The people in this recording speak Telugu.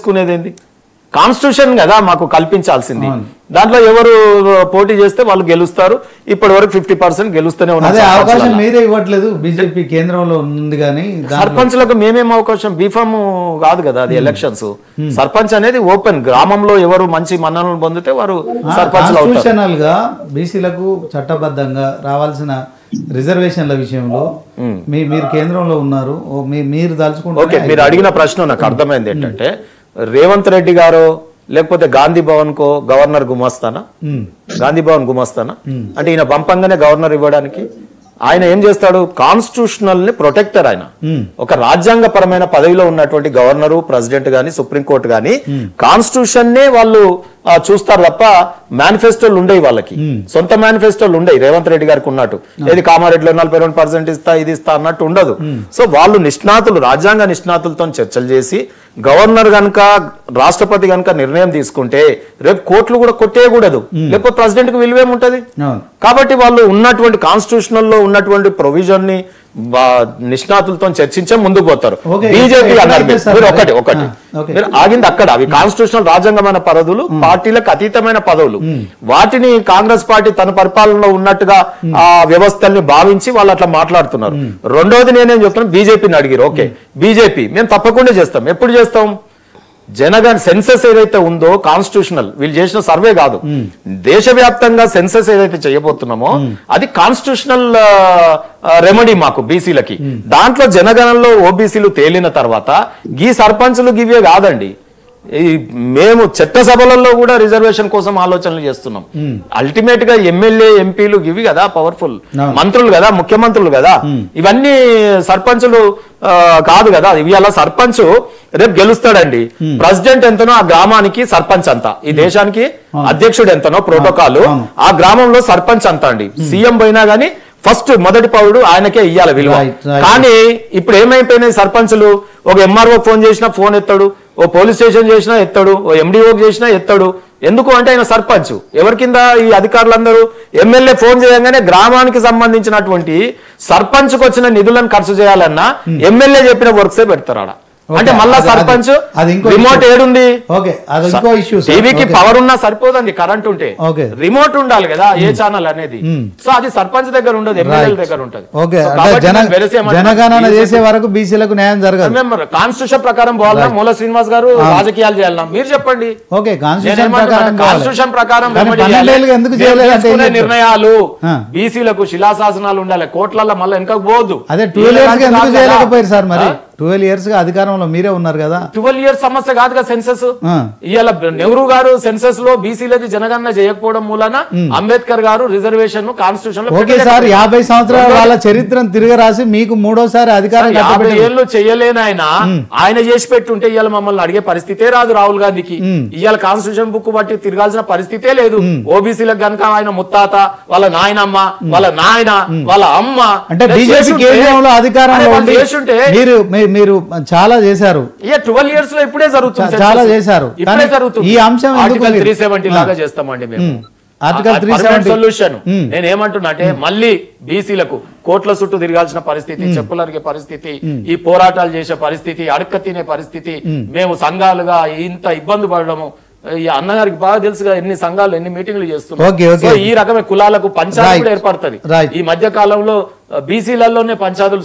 తీసుకునేది ఏంది? కాన్స్టిట్యూషన్ కదా మాకు కల్పించాల్సింది. దాంట్లో ఎవరు పోటీ చేస్తే వాళ్ళు గెలుస్తారు. ఇప్పటి వరకు 50% గెలుస్తూనే ఉన్నారు. అవకాశం మీరే ఇవ్వట్లేదు. బీజేపీ కేంద్రంలో ఉంది కానీ సర్పంచ్లకు మేమేం అవకాశం? బీఫామ్ కాదు కదా అది, ఎలక్షన్స్. సర్పంచ్ అనేది ఓపెన్. గ్రామంలో ఎవరు మంచి మన్ననలు పొందితే వారు సర్పంచ్. కాన్స్టిట్యూషనల్ గా బీసీలకు చట్టబద్ధంగా రావాల్సిన రిజర్వేషన్ల విషయంలో మీరు కేంద్రంలో ఉన్నారు, మీరు తలుచుకుంటే. మీరు అడిగిన ప్రశ్న నాకు అర్థమైంది ఏంటంటే, రేవంత్ రెడ్డి గారు లేకపోతే గాంధీ భవన్ కో గవర్నర్ గుమస్తానా? గాంధీ భవన్ గుమస్తానా అంటే ఈయన పంపంగానే గవర్నర్ ఇవ్వడానికి ఆయన ఏం చేస్తాడు? కాన్స్టిట్యూషనల్ ని ప్రొటెక్టర్. ఆయన ఒక రాజ్యాంగపరమైన పదవిలో ఉన్నటువంటి గవర్నరు, ప్రెసిడెంట్ గాని, సుప్రీంకోర్టు గాని కాన్స్టిట్యూషన్ నే వాళ్ళు చూస్తారు తప్ప మేనిఫెస్టోలు ఉండేవి వాళ్ళకి. సొంత మేనిఫెస్టోలు ఉండేవి రేవంత్ రెడ్డి గారికి ఉన్నట్టు. ఏది కామారెడ్డిలో 42% ఇస్తా, ఇది ఇస్తా అన్నట్టు ఉండదు. సో వాళ్ళు నిష్ణాతులు, రాజ్యాంగ నిష్ణాతులతో చర్చలు చేసి గవర్నర్ గనక, రాష్ట్రపతి గనక నిర్ణయం తీసుకుంటే రేపు కోర్టులు కూడా కొట్టేయకూడదు, లేకపోతే ప్రెసిడెంట్ కి విలువేముంటది? కాబట్టి వాళ్ళు ఉన్నటువంటి కాన్స్టిట్యూషనల్ లో ఉన్నటువంటి ప్రొవిజన్ ని నిష్ణాతులతో చర్చించే ముందుకు పోతారు. బీజేపీ అన్నారు ఒకటి మీరు ఆగింది అక్కడ. అవి కాన్స్టిట్యూషనల్ రాజ్యాంగమైన పదవులు, పార్టీలకు అతీతమైన పదవులు. వాటిని కాంగ్రెస్ పార్టీ తన పరిపాలనలో ఉన్నట్టుగా ఆ వ్యవస్థల్ని భావించి వాళ్ళు అట్లా మాట్లాడుతున్నారు. రెండోది నేనేం చెప్తున్నాను, బీజేపీని అడిగారు. ఓకే, బీజేపీ మేము తప్పకుండా చేస్తాం. ఎప్పుడు చేస్తాం? జనగణ సెన్సస్ ఏదైతే ఉందో కాన్స్టిట్యూషనల్, వీళ్ళు చేసిన సర్వే కాదు, దేశవ్యాప్తంగా సెన్సస్ ఏదైతే చేయబోతున్నామో అది కాన్స్టిట్యూషనల్ రెమెడీ మాకు బీసీలకి. దాంట్లో జనగణంలో ఓబీసీలు తేలిన తర్వాత గీ సర్పంచులు గివే కాదండి, మేము చట్టసభలలో కూడా రిజర్వేషన్ కోసం ఆలోచనలు చేస్తున్నాం. అల్టిమేట్ గా ఎమ్మెల్యే, ఎంపీలు ఇవి కదా పవర్ఫుల్, మంత్రులు కదా, ముఖ్యమంత్రులు కదా. ఇవన్నీ సర్పంచులు కాదు కదా. ఇవాళ సర్పంచ్ రేపు గెలుస్తాడండి. ప్రెసిడెంట్ ఎంతనో ఆ గ్రామానికి సర్పంచ్ అంతా, ఈ దేశానికి అధ్యక్షుడు ఎంతనో ప్రోటోకాల్, ఆ గ్రామంలో సర్పంచ్ అంతా అండి. సీఎం పోయినా గానీ ఫస్ట్ మొదటి పౌరుడు ఆయనకే ఇయ్యాలి విలువ. కానీ ఇప్పుడు ఏమైపోయినాయి, సర్పంచులు ఒక ఎంఆర్ఓ ఫోన్ చేసినా ఫోన్ ఎత్తాడు, ఓ పోలీస్ స్టేషన్ చేసినా ఎత్తాడు, ఓ ఎండిఓకి చేసినా ఎత్తాడు. ఎందుకు అంటే ఆయన సర్పంచ్. ఎవరి కింద ఈ అధికారులందరూ? ఎమ్మెల్యే ఫోన్ చేయగానే గ్రామానికి సంబంధించినటువంటి సర్పంచ్కి వచ్చిన నిధులను ఖర్చు చేయాలన్నా ఎమ్మెల్యే చెప్పిన వర్క్సే పెడతారు ఆడ. అంటే మళ్ళా సర్పంచ్ రిమోట్ ఏడుంది? టీవీకి పవర్ ఉన్నా సరిపోదండి, కరెంట్ ఉంటే రిమోట్ ఉండాలి కదా ఏ ఛానల్ అనేది. సో అది సర్పంచ్ దగ్గర ఉండదు, ఎమ్మెల్యేల దగ్గర ఉంటది. జనగణన చేసే వరకు బీసీలకు న్యాయం జరగదు. కాన్స్టిట్యూషన్ ప్రకారం పోవాలన్నా మూల శ్రీనివాస్ గారు రాజకీయాలు చేయాలన్నా మీరు చెప్పండి. కాన్స్టిట్యూషన్ ప్రకారం నిర్ణయాలు బీసీలకు శిలాశాసనాలు ఉండాలి, కోట్లలో మళ్ళీ వెనకకు పోవద్దు. అదే 12 years ఎందుకు చేయలేకపోయారు సార్? మరి 12 years గా అధికారంలో మీరే ఉన్నారు కదా. 12 years సమస్య కాదుగా సెన్సస్. ఇవాళ నెహ్రూ గారు సెన్సస్ లో బీసీలది జనగణన చేయకపోవడం మూలన అంబేద్కర్ గారు రిజర్వేషన్ కాన్స్టిట్యూషన్ లో 50 సంవత్సరాల వాళ్ళ చరిత్రను తిరిగి రాసి మీకు మూడోసారి అధికారం 50 ఏళ్ళు చేయలేని ఆయన చేసి పెట్టుంటే ఇవాళ మమ్మల్ని అడిగే పరిస్థితే రాదు రాహుల్ గాంధీకి. ఇవాళ కాన్స్టిట్యూషన్ బుక్ బట్టి తిరగాల్సిన పరిస్థితే లేదు. ఓబీసీలకు గనక ఆయన ముత్తాత, వాళ్ళ నాయనమ్మ, వాళ్ళ నాయన, వాళ్ళ అమ్మ అంటే బీజేపీ కేంద్రంలో అధికారంలో చేస్తుంటే మీరు చాలా చేశారు. 12 years లో ఇప్పుడే జరుగుతుంది, చాలా చేశారు. ఈ అంశం ఆర్టికల్ 370 లాగా చేస్తామండి మేము. ఆర్టికల్ 370 సొల్యూషన్ నేను ఏమంటున్నా అంటే మళ్ళీ బీసీలకు కోట్ల చుట్టూ తిరగాల్సిన పరిస్థితి, చెప్పులు అరిగే పరిస్థితి, ఈ పోరాటాలు చేసే పరిస్థితి, అడక్క తినే పరిస్థితి, మేము సంఘాలుగా ఇంత ఇబ్బంది పడడము. ఈ అన్నగారికి బాగా తెలుసుగా ఎన్ని సంఘాలు ఎన్ని మీటింగ్లు చేస్తున్నాం. ఈ రకమైన కులాలకు పంచాయతీ కూడా ఏర్పడుతుంది. ఈ మధ్య కాలంలో బీసీలలోనే పంచాయతీలు